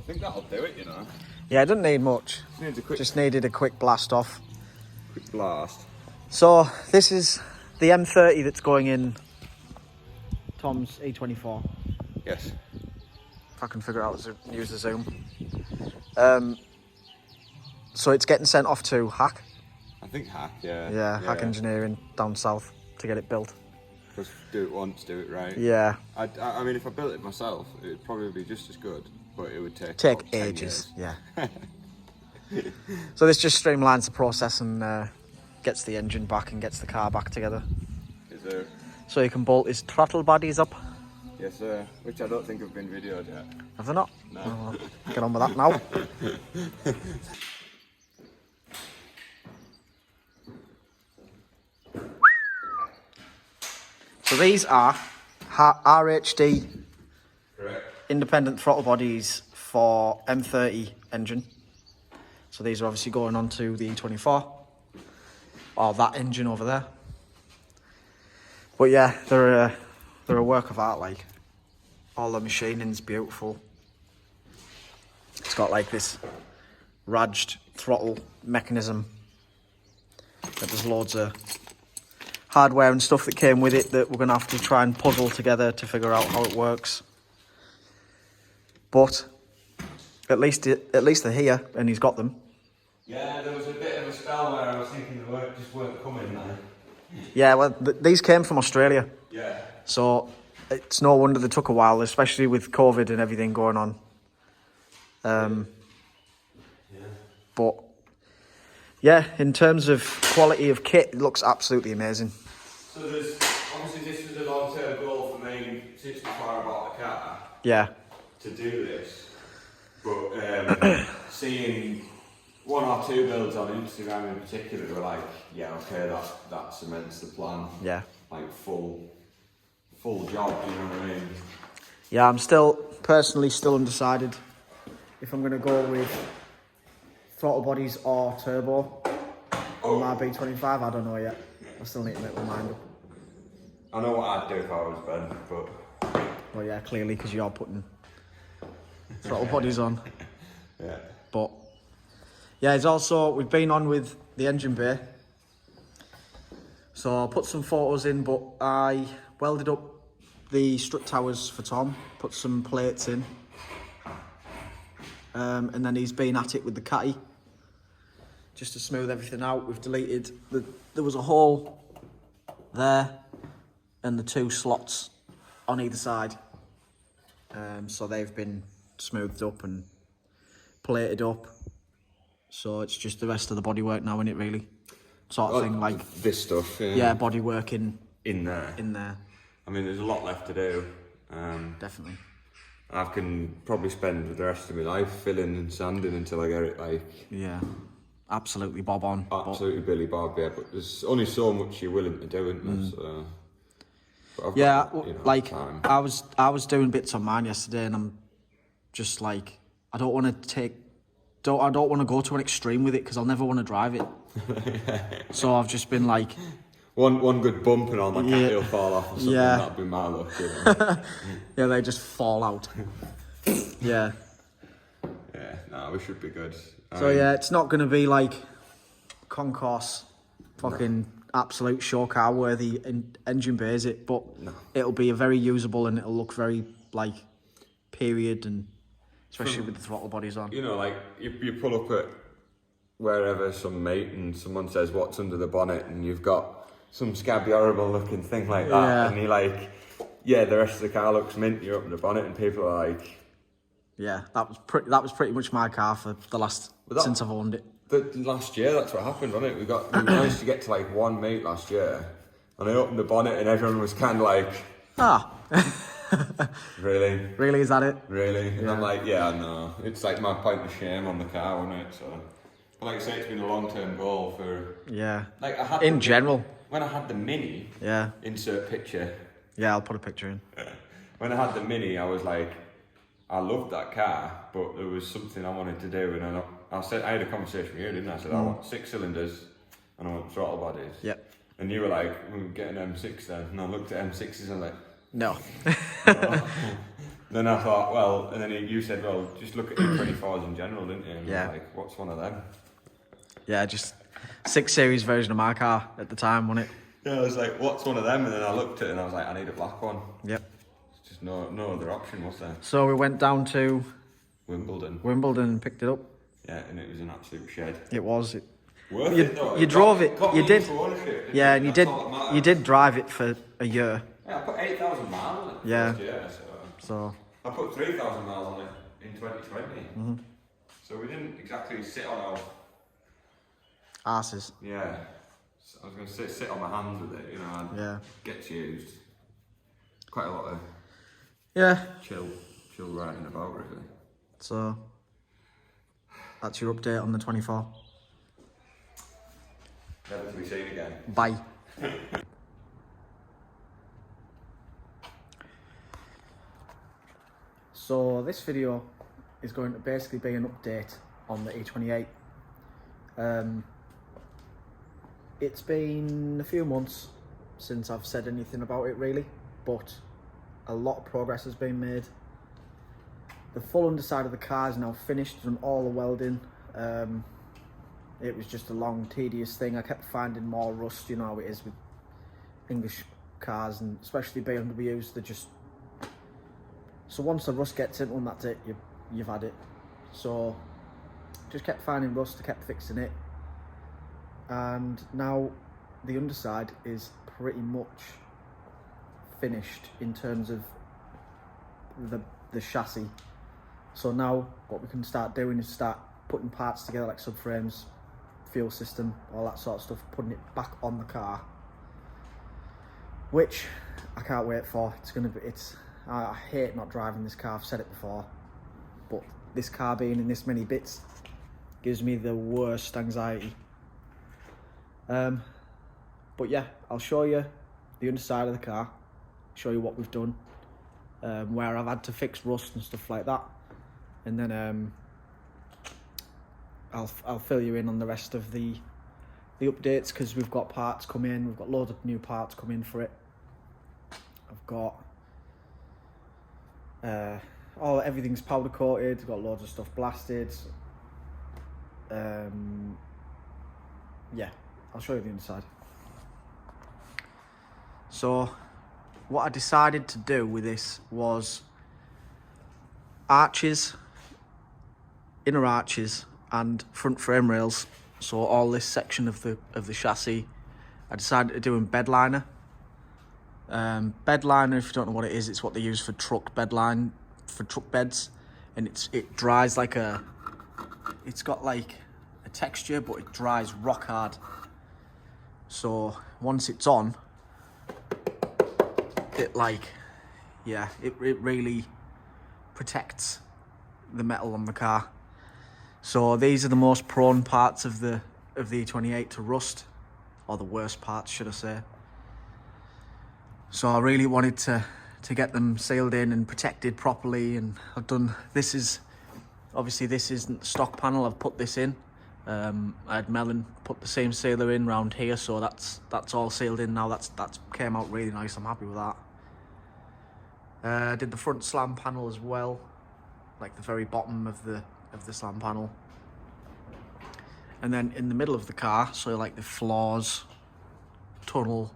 think that'll do it, you know. Yeah, it doesn't need much. Just needed a quick blast off. quick blast. So this is the M30 that's going in Tom's E24. Yes. If I can figure out how to use the zoom. So it's getting sent off to Hack. I think Hack, yeah. Yeah, Hack Engineering down south to get it built. Just do it once, do it right. Yeah. I mean, if I built it myself, it would probably be just as good, but it would take about 10 ages. years. Yeah. So this just streamlines the process and gets the engine back and gets the car back together. Is there? So you can bolt his throttle bodies up. Yes, sir. Which I don't think have been videoed yet. Have they not? No. Oh, get on with that now. So these are RHD Correct. independent throttle bodies for M30 engine. So these are obviously going on to the E24, or that engine over there. But yeah, they're a work of art. Like, all the machining's beautiful. It's got like this radged throttle mechanism. There's loads of hardware and stuff that came with it that we're going to have to try and puzzle together to figure out how it works. But at least they're here and he's got them. Yeah, there was a bit of a spell where I was thinking the work just weren't coming now. Yeah, well, these came from Australia. Yeah. So it's no wonder they took a while, especially with COVID and everything going on. But yeah, in terms of quality of kit, it looks absolutely amazing. So there's, obviously this was a long-term goal for me since before I bought the car. Yeah. To do this. But seeing one or two builds on Instagram in particular were like, yeah, okay, that cements the plan. Yeah. Like full job, you know what I mean? Yeah, I'm personally still undecided if I'm going to go with throttle bodies or turbo on my B25. I don't know yet. I still need to make my mind up. I know what I'd do if I was Ben, but... Well, yeah, clearly, because you're putting throttle bodies on. Yeah. But, yeah, it's also, we've been on with the engine bay. So I put some photos in, but I welded up the strut towers for Tom, put some plates in. And then he's been at it with the catty just to smooth everything out. We've deleted, there was a hole there and the two slots on either side. So they've been smoothed up and plated up. So it's just the rest of the bodywork now, isn't it, really? Sort of thing, like... This stuff, yeah. Yeah, bodywork in there. In there. I mean, there's a lot left to do. Definitely. I can probably spend the rest of my life filling and sanding until I get it like... Yeah, absolutely bob on. Absolutely Billy Bob, yeah, but there's only so much you're willing to do, isn't there? So, but I've yeah, got, you know, like, time. I was doing bits on mine yesterday and I'm just like, I don't want to go to an extreme with it because I'll never want to drive it. So I've just been like... One good bump and all my cat will fall off or something, that'd be my luck, you know. Yeah, they just fall out. Yeah. Yeah, no, we should be good. So yeah, it's not going to be like concourse, fucking absolute show car worthy engine bay, is it? But it'll be a very usable and it'll look very like period, and especially with the throttle bodies on. You know, like you pull up at wherever, some mate, and someone says what's under the bonnet, and you've got some scabby horrible looking thing like that, and you're like, yeah, the rest of the car looks mint, you open the bonnet and people are like... Yeah, that was pretty much my car for the last, since I've owned it. The last year, that's what happened, wasn't it? We managed to get to like one mate last year, and I opened the bonnet and everyone was kind of like... Really? Really, is that it? Really? And I'm like, yeah, no. It's like my point of shame on the car, wasn't it? So, but like I say, it's been a long-term goal for... Yeah. Like I had in general. When I had the Mini, insert picture. Yeah, I'll put a picture in. When I had the Mini, I was like, I loved that car, but there was something I wanted to do, and I had a conversation with you, didn't I? I said, I want 6 cylinders, and I want throttle bodies. Yep. And you were like, we'll get an M6 then. And I looked at M6s and I'm like... No. Then I thought, well, and then you said, well, just look at E24s in general, didn't you? And Yeah. like, what's one of them? Yeah, just 6 Series version of my car at the time, wasn't it? Yeah, I was like, what's one of them? And then I looked at it and I was like, I need a black one. Yep. There's just no other option, was there? So we went down to Wimbledon. and picked it up. Yeah, and it was an absolute shed. It was. Worth it though. You drove it. Got You me did. into ownership, Yeah, it? and you That's did. all that matters. You did drive it for a year. Yeah, I put 8,000 miles on it. Yeah. First year, So I put 3,000 miles on it in 2020. So we didn't exactly sit on our. arses. Yeah. So I was going to say sit on my hands with it, you know, and Yeah. gets used. Quite a lot of Yeah. chill writing about, really. So that's your update on the 24. Never to be seen again. Bye. So this video is going to basically be an update on the E28. It's been a few months since I've said anything about it really, but a lot of progress has been made. The full underside of the car is now finished, done all the welding. It was just a long, tedious thing. I kept finding more rust, you know how it is with English cars, and especially BMWs. They're just... So once the rust gets into them, that's it, you've had it. So just kept finding rust, I kept fixing it. And now the underside is pretty much finished in terms of the chassis. So now what we can start doing is start putting parts together like subframes, fuel system, all that sort of stuff, putting it back on the car, which I can't wait for. I hate not driving this car, I've said it before, but this car being in this many bits gives me the worst anxiety. But yeah, I'll show you the underside of the car, show you what we've done, where I've had to fix rust and stuff like that, and then I'll fill you in on the rest of the updates, because we've got parts come in, we've got loads of new parts come in for it. I've got everything's powder coated, got loads of stuff blasted. Yeah, I'll show you the inside. So what I decided to do with this was arches, inner arches and front frame rails. So all this section of the chassis, I decided to do in bed liner. Bed liner, if you don't know what it is, it's what they use for truck beds, and it dries like it's got like a texture, but it dries rock hard. So once it's on, it really protects the metal on the car. So these are the most prone parts of the E28 to rust, or the worst parts, should I say. So I really wanted to get them sealed in and protected properly, and I've done, this isn't the stock panel, I've put this in. I had Melon put the same sealer in round here, so that's all sealed in now. That's came out really nice, I'm happy with that. I did the front slam panel as well, like the very bottom of the slam panel. And then in the middle of the car, so like the floors, tunnel,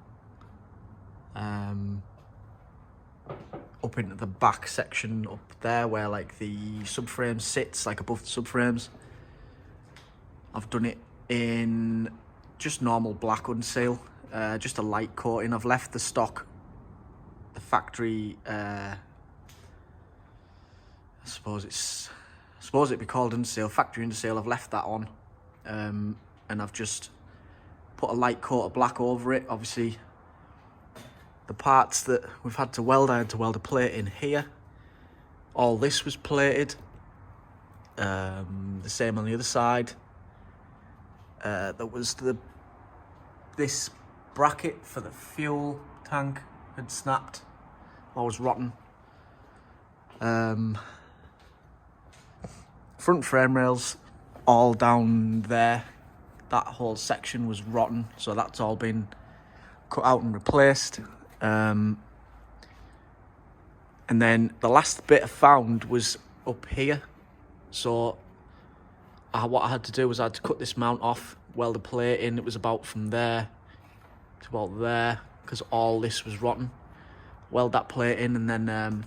up into the back section up there where like the subframe sits, like above the subframes, I've done it in just normal black unseal, just a light coating. I've left the stock, the factory, I suppose it'd be called unseal, factory unseal. I've left that on, and I've just put a light coat of black over it. Obviously the parts that we've had to weld, I had to weld a plate in here. All this was plated, the same on the other side. There was this bracket for the fuel tank had snapped, or was rotten. Front frame rails all down there, that whole section was rotten, so that's all been cut out and replaced. And And then the last bit I found was up here. So what I had to do was I had to cut this mount off, weld the plate in. It was about from there to about there, because all this was rotten. Weld that plate in, and then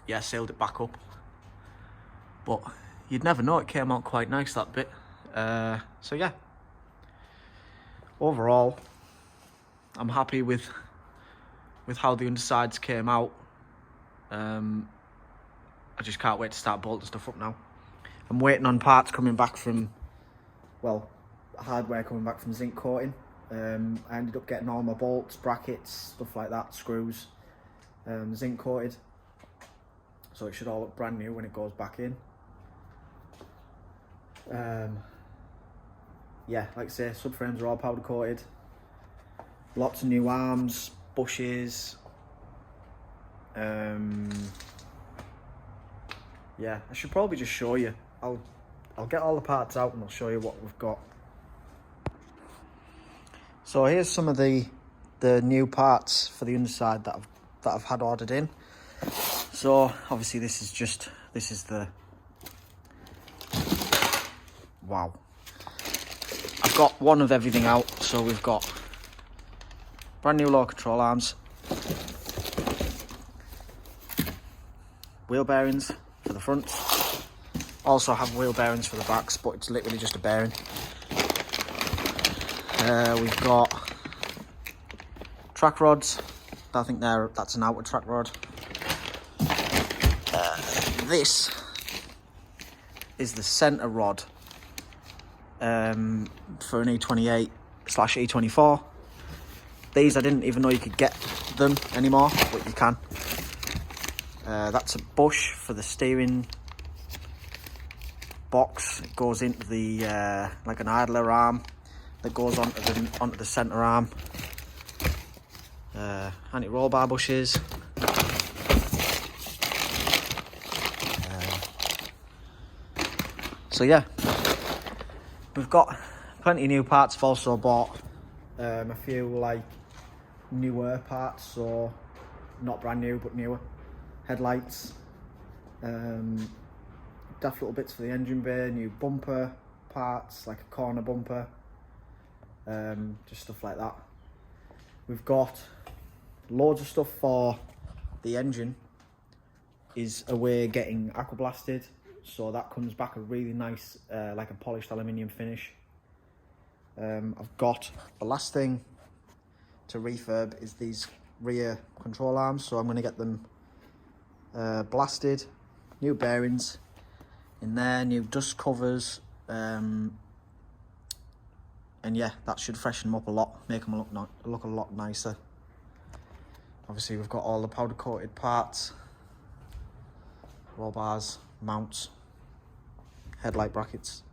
yeah, sealed it back up. But you'd never know, it came out quite nice, that bit. So yeah, overall I'm happy with how the undersides came out. I just can't wait to start bolting stuff up now. I'm waiting on parts coming back from, well, hardware coming back from zinc coating. I ended up getting all my bolts, brackets, stuff like that, screws, zinc coated. So it should all look brand new when it goes back in. Yeah, like I say, subframes are all powder coated. Lots of new arms, bushes. Yeah, I should probably just show you. I'll get all the parts out and I'll show you what we've got. So here's some of the new parts for the underside that I've had ordered in. So obviously this is the, wow. I've got one of everything out. So we've got brand new lower control arms, wheel bearings for the front. Also have wheel bearings for the backs, but it's literally just a bearing. We've got track rods. I think that's an outward track rod. This is the centre rod for an E28/E24. These I didn't even know you could get them anymore, but you can. That's a bush for the steering box. It goes into the like an idler arm that goes onto the centre arm. Anti-roll bar bushes. So yeah, we've got plenty of new parts. I've also bought a few like newer parts, so not brand new but newer. Headlights, daft little bits for the engine bay, new bumper parts like a corner bumper, just stuff like that. We've got loads of stuff for the engine is away getting aqua blasted, so that comes back a really nice like a polished aluminium finish. I've got the last thing to refurb is these rear control arms, so I'm going to get them blasted, new bearings in there, new dust covers, and yeah, that should freshen them up a lot, make them look a lot nicer. Obviously we've got all the powder coated parts, roll bars, mounts, headlight brackets.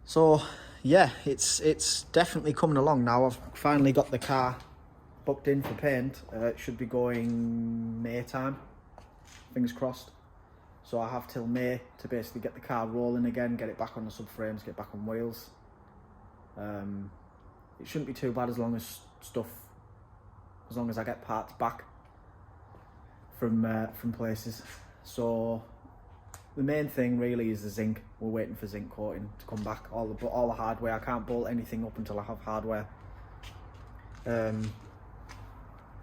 So yeah, it's definitely coming along now. I've finally got the car booked in for paint. It should be going May time, fingers crossed. So I have till May to basically get the car rolling again, get it back on the subframes, get back on wheels. It shouldn't be too bad as long as I get parts back from places. So the main thing really is the zinc. We're waiting for zinc coating to come back. All the hardware. I can't bolt anything up until I have hardware.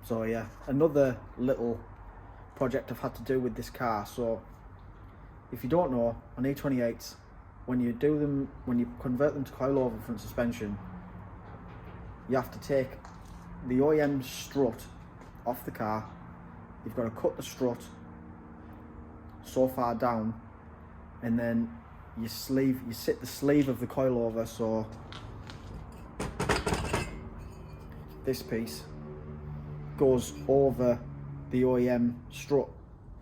So yeah, another little project I've had to do with this car. So if you don't know, on E28s, when you convert them to coilover front suspension, you have to take the OEM strut off the car. You've got to cut the strut so far down, and then you sit the sleeve of the coilover, so this piece goes over the OEM strut,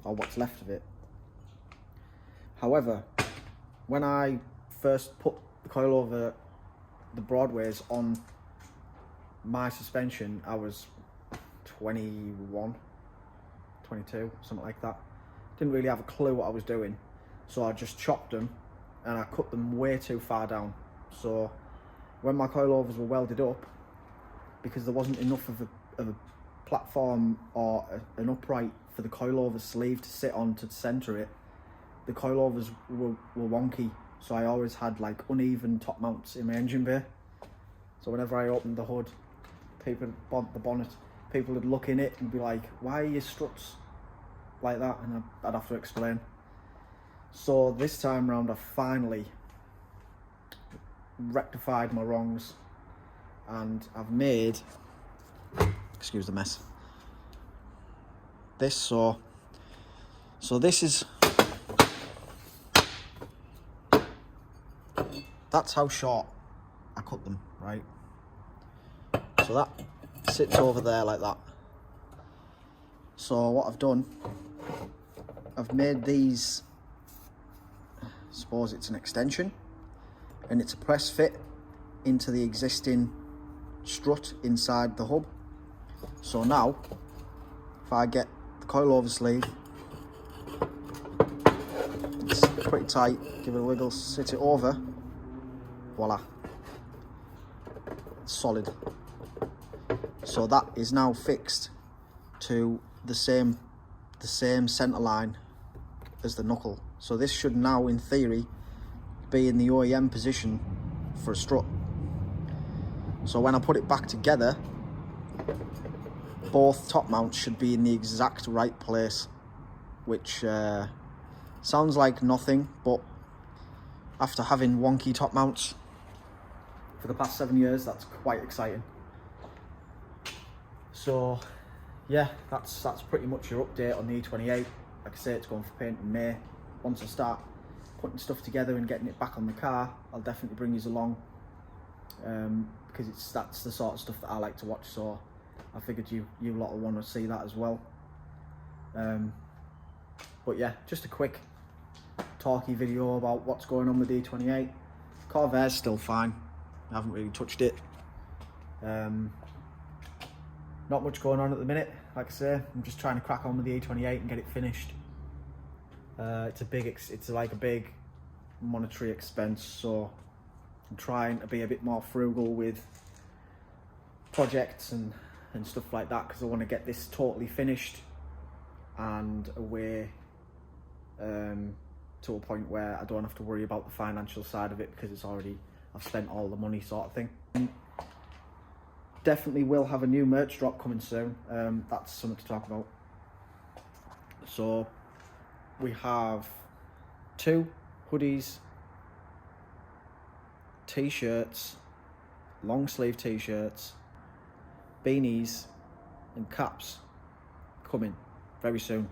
or what's left of it. However, when I first put the coilover, the Broadways on my suspension, I was 21, 22, something like that. Didn't really have a clue what I was doing, so I just chopped them and I cut them way too far down. So when my coilovers were welded up, because there wasn't enough of a platform or an upright for the coilover sleeve to sit on to center it. The coilovers were wonky, so I always had like uneven top mounts in my engine bay. So whenever I opened the hood, the bonnet, people would look in it and be like, why are your struts like that? And I'd have to explain. So this time round, I finally rectified my wrongs, and I've made, excuse the mess, this. So this is, that's how short I cut them, right? So that sits over there like that. So what I've done, I've made these, I suppose it's an extension, and it's a press fit into the existing strut inside the hub. So now, if I get the coilover sleeve, it's pretty tight, give it a wiggle, sit it over, voila, it's solid. So that is now fixed to the same center line as the knuckle. So this should now, in theory, be in the OEM position for a strut. So when I put it back together, both top mounts should be in the exact right place, which sounds like nothing, but after having wonky top mounts for the past 7 years, that's quite exciting. So yeah, that's pretty much your update on the E28. Like I say, it's going for paint in May. Once I start putting stuff together and getting it back on the car, I'll definitely bring you along, because that's the sort of stuff that I like to watch. So I figured you lot will want to see that as well. But yeah, just a quick talky video about what's going on with the E28. Corvaire's still fine. I haven't really touched it. Not much going on at the minute. Like I say, I'm just trying to crack on with the E28 and get it finished. It's like a big monetary expense, so I'm trying to be a bit more frugal with projects and stuff like that, because I want to get this totally finished and away to a point where I don't have to worry about the financial side of it, because I've spent all the money, sort of thing. Definitely will have a new merch drop coming soon. That's something to talk about. So we have 2 hoodies, t-shirts, long sleeve t-shirts, beanies and caps coming very soon.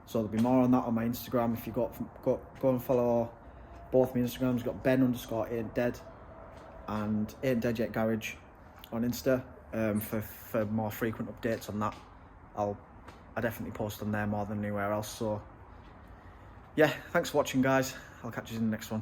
So there'll be more on that on my Instagram. If you go and follow both my Instagrams, got Ben_8dead and 8dead Yet Garage on Insta, for more frequent updates on that. I definitely post on there more than anywhere else. So yeah, thanks for watching, guys. I'll catch you in the next one.